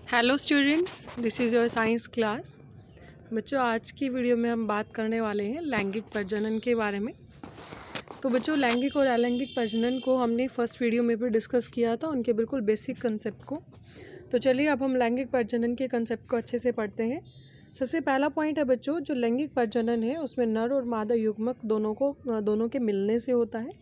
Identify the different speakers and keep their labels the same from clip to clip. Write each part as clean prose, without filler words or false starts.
Speaker 1: Hello students, this is your science class. बच्चों, आज की वीडियो में हम बात करने वाले हैं लैंगिक प्रजनन के बारे में। तो बच्चों, लैंगिक और अलैंगिक प्रजनन को हमने फर्स्ट वीडियो में भी डिस्कस किया था, उनके बिल्कुल बेसिक कंसेप्ट को। तो चलिए अब हम लैंगिक प्रजनन के कंसेप्ट को अच्छे से पढ़ते हैं। सबसे पहला पॉइंट है बच्चों, जो लैंगिक प्रजनन है उसमें नर और मादा युग्मक दोनों के मिलने से होता है।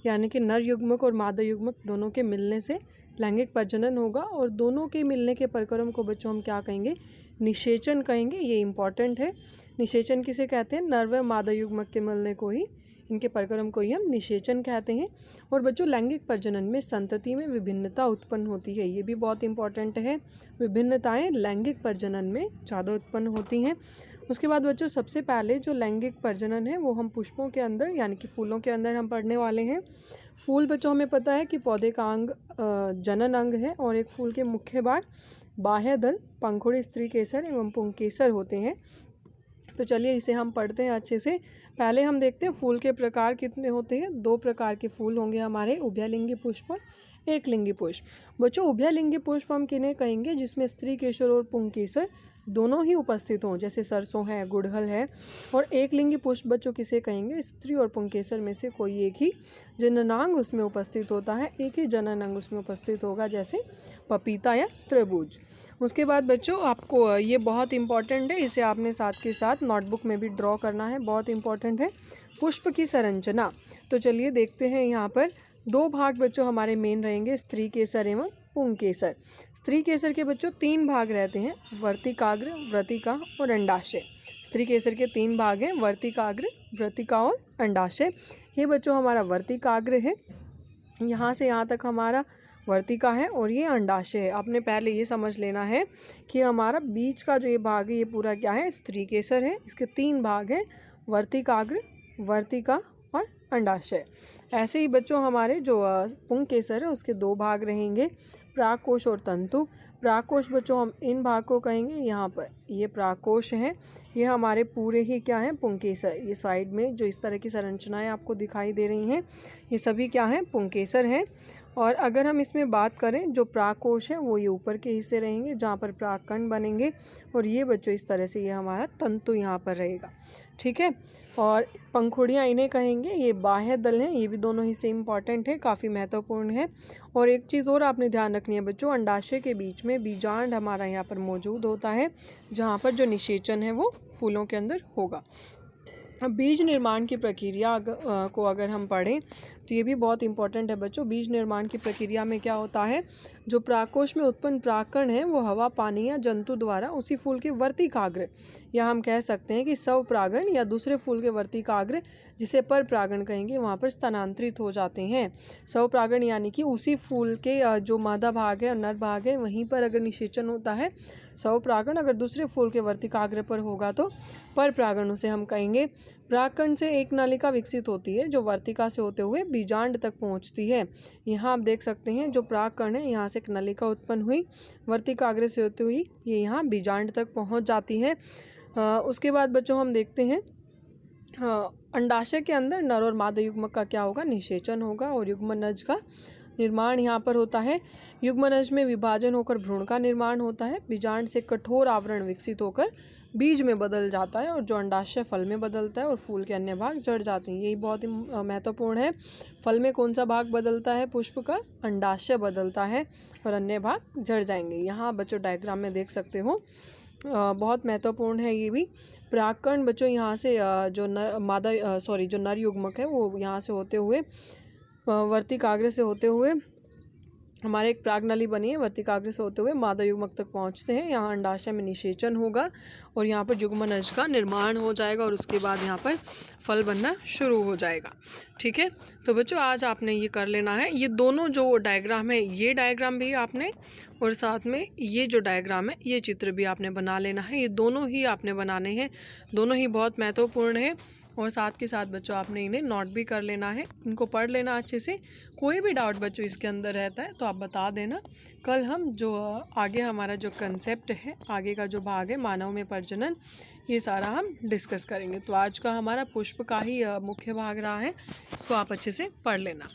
Speaker 1: यानी कि नर युग्मक और मादा युग्मक दोनों के मिलने से लैंगिक प्रजनन होगा। और दोनों के मिलने के प्रक्रम को बच्चों हम क्या कहेंगे? निषेचन कहेंगे। ये इंपॉर्टेंट है। निषेचन किसे कहते हैं? नर व मादा युग्मक के मिलने को ही, इनके प्रक्रम को ही हम निषेचन कहते हैं। और बच्चों, लैंगिक प्रजनन में संतति में विभिन्नता उत्पन्न होती है, ये भी बहुत इंपॉर्टेंट है। विभिन्नताएं लैंगिक प्रजनन में ज़्यादा उत्पन्न होती हैं। उसके बाद बच्चों, सबसे पहले जो लैंगिक प्रजनन है वो हम पुष्पों के अंदर यानी कि फूलों के अंदर हम पढ़ने वाले हैं। फूल बच्चों हमें पता है कि पौधे का अंग जनन अंग है, और एक फूल के मुख्य भाग बाह्य दल, पंखुड़ी, स्त्री केसर एवं पुंकेसर होते हैं। तो चलिए इसे हम पढ़ते हैं अच्छे से। पहले हम देखते हैं फूल के प्रकार कितने होते हैं। 2 प्रकार के फूल होंगे हमारे, उभयलिंगी पुष्प और एकलिंगी पुष्प। बच्चों, उभयलिंगी पुष्प हम किन्हें कहेंगे? जिसमें स्त्री केसर और पुंकेसर दोनों ही उपस्थित हों, जैसे सरसों है, गुड़हल है। और एकलिंगी पुष्प बच्चों किसे कहेंगे? स्त्री और पुंकेसर में से कोई एक ही जननांग उसमें उपस्थित होता है, एक ही जननांग उसमें उपस्थित होगा, जैसे पपीता या तरबूज। उसके बाद बच्चों, आपको ये बहुत इंपॉर्टेंट है, इसे आपने साथ के साथ नोटबुक में भी ड्रॉ करना है, बहुत इंपॉर्टेंट है, पुष्प की संरचना। तो चलिए देखते हैं। यहाँ पर 2 भाग बच्चों हमारे मेन रहेंगे, स्त्री केसर एवं पुंकेसर। स्त्री केसर के बच्चों 3 भाग रहते हैं, वर्तिकाग्र, वृत्तिका और अंडाशय। स्त्री केसर के 3 भाग हैं, वर्तिकाग्र, वृत्तिका और अंडाशय। ये बच्चों हमारा वर्तिकाग्र है, यहाँ से यहाँ तक हमारा वर्तिका है, और ये अंडाशय है। आपने पहले ये समझ लेना है कि हमारा बीच का जो ये भाग है ये पूरा क्या है? स्त्री केसर है। इसके 3 भाग हैं, वर्तिकाग्र, वर्तिका और अंडाशय। ऐसे ही बच्चों हमारे जो पुंकेसर है उसके 2 भाग रहेंगे, प्राकोष और तंतु। प्राकोष बच्चों हम इन भाग को कहेंगे, यहाँ पर ये प्राकोष हैं, ये हमारे पूरे ही क्या हैं? पुंकेसर। ये साइड में जो इस तरह की संरचनाएं आपको दिखाई दे रही हैं, ये सभी क्या हैं? पुंकेसर हैं। और अगर हम इसमें बात करें, जो प्राकोष है वो ये ऊपर के हिस्से रहेंगे जहाँ पर प्राककण बनेंगे, और ये बच्चों इस तरह से ये हमारा तंतु यहाँ पर रहेगा, ठीक है। और पंखुड़ियाँ इन्हें कहेंगे, ये बाह्य दल हैं, ये भी दोनों ही से इम्पॉर्टेंट है, काफ़ी महत्वपूर्ण है। और एक चीज़ और आपने ध्यान रखनी है बच्चों, अंडाशय के बीच में बीजांड हमारा यहाँ पर मौजूद होता है, जहाँ पर जो निषेचन है वो फूलों के अंदर होगा। अब बीज निर्माण की प्रक्रिया को अगर हम पढ़ें तो ये भी बहुत इंपॉर्टेंट है बच्चों। बीज निर्माण की प्रक्रिया में क्या होता है? जो प्राकोष में उत्पन्न प्राककण है वो हवा, पानी या जंतु द्वारा उसी फूल के वर्तिकाग्र, या हम कह सकते हैं कि स्वपरागण, या दूसरे फूल के वर्तिकाग्र जिसे परपरागण कहेंगे, वहाँ पर स्थानांतरित हो जाते हैं। स्वपरागण यानी कि उसी फूल के जो मादा भाग है और नर भाग है वहीं पर अगर निषेचन होता है स्वपरागण, अगर दूसरे फूल के वर्तिकाग्र पर होगा तो परपरागण उसे हम कहेंगे। परागकण से एक नलिका विकसित होती है जो वर्तिका से होते हुए बीजांड तक पहुंचती है। यहाँ आप देख सकते हैं जो परागकण है, यहाँ से एक नलिका उत्पन्न हुई, वर्तिकाग्र से होती हुई ये यहाँ बीजांड तक पहुंच जाती है। उसके बाद बच्चों हम देखते हैं, अंडाशय के अंदर नर और मादा युग्मक का क्या होगा? निषेचन होगा, और युग्मनज का निर्माण यहाँ पर होता है। युग्मनज में विभाजन होकर भ्रूण का निर्माण होता है। बीजांड से कठोर आवरण विकसित होकर बीज में बदल जाता है, और जो अंडाशय फल में बदलता है, और फूल के अन्य भाग जड़ जाते हैं। यही बहुत ही महत्वपूर्ण है। फल में कौन सा भाग बदलता है? पुष्प का अंडाशय बदलता है, और अन्य भाग जड़ जाएंगे। यहाँ बच्चों डायग्राम में देख सकते हो, बहुत महत्वपूर्ण है ये भी। परागकण बच्चों यहाँ से जो नर युग्मक है वो यहाँ से होते हुए वर्तिकाग्र से होते हुए हमारे एक प्रागनली बनी है, वर्तिकाग्र से होते हुए मादा युग्मक तक पहुंचते हैं। यहाँ अंडाशय में निषेचन होगा, और यहाँ पर युग्मनज का निर्माण हो जाएगा, और उसके बाद यहाँ पर फल बनना शुरू हो जाएगा, ठीक है। तो बच्चों आज आपने ये कर लेना है। ये दोनों जो डायग्राम है, ये डायग्राम भी आपने, और साथ में ये जो डायग्राम है ये चित्र भी आपने बना लेना है। ये दोनों ही आपने बनाने हैं, दोनों ही बहुत महत्वपूर्ण है। और साथ के साथ बच्चों आपने इन्हें नोट भी कर लेना है, इनको पढ़ लेना अच्छे से। कोई भी डाउट बच्चों इसके अंदर रहता है तो आप बता देना। कल हम जो आगे हमारा जो कंसेप्ट है, आगे का जो भाग है मानव में प्रजनन, ये सारा हम डिस्कस करेंगे। तो आज का हमारा पुष्प का ही मुख्य भाग रहा है, इसको आप अच्छे से पढ़ लेना।